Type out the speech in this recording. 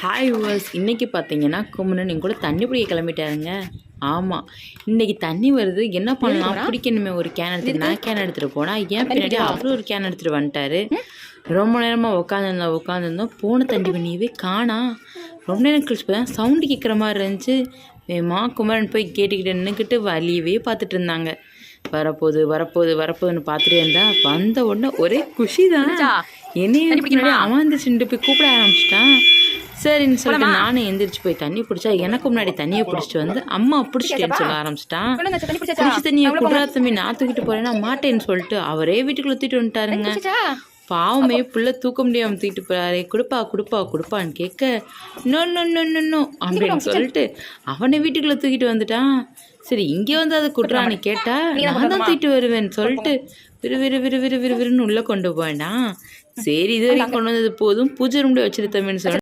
Hi viewers, இன்றைக்கி பார்த்தீங்கன்னா குமரன் என் கூட தண்ணி பிடிக்க கிளம்பிட்டாருங்க. ஆமாம், இன்றைக்கி தண்ணி வருது, என்ன பண்ணலாம், பிடிக்கணுமே ஒரு கேன் எடுத்துட்டு நான் கேன் எடுத்துகிட்டு போனால் ஏன் பின்னாடி அவரும் ஒரு கேன் எடுத்துகிட்டு வந்துட்டார். ரொம்ப நேரமாக உட்காந்துருந்தோம் போன தண்ணி பண்ணியவே காணா. ரொம்ப நேரம் கழிச்சு தான் சவுண்டு கேட்குற மாதிரி இருந்துச்சு. வேமா குமரன் போய் கேட்டுக்கிட்டு நின்றுக்கிட்டு வழியவே பார்த்துட்டு இருந்தாங்க. வரப்போகுதுன்னு பார்த்துட்டே இருந்தா வந்த உடனே ஒரே குஷி தான். என்னைய அவன் எந்திரிச்சு போய் கூப்பிட ஆரம்பிச்சிட்டான். சரின்னு சொல்லிட்டு நானும் எந்திரிச்சு போய் தண்ணி பிடிச்சா எனக்கு முன்னாடி தண்ணியை பிடிச்சிட்டு வந்து அம்மா பிடிச்சிட்டேன்னு சொல்ல ஆரம்பிச்சிட்டான். பிடிச்சி தண்ணியை குடுறா தம்பி, நான் தூக்கிட்டு போறேன்னா மாட்டேன்னு சொல்லிட்டு அவரே வீட்டுக்குள்ள தூக்கிட்டு வந்துட்டாருங்க. பாவமே புள்ள தூக்க முடியாம தூக்கிட்டு போறாரு. கொடுப்பான்னு கேட்க நோ அப்படின்னு சொல்லிட்டு அவனை வீட்டுக்குள்ள தூக்கிட்டு வந்துட்டான். சரி இங்கே வந்து அதை குடுறான்னு கேட்டா நான் தான் தூக்கிட்டு வருவேன்னு சொல்லிட்டு விறுவிறுன்னு உள்ள கொண்டு போயிட்டான். சரி இது வரைக்கும் கொண்டு வந்தது போதும், பூஜை ரூம்ல வச்சிருத்தமேன்னு சொல்லி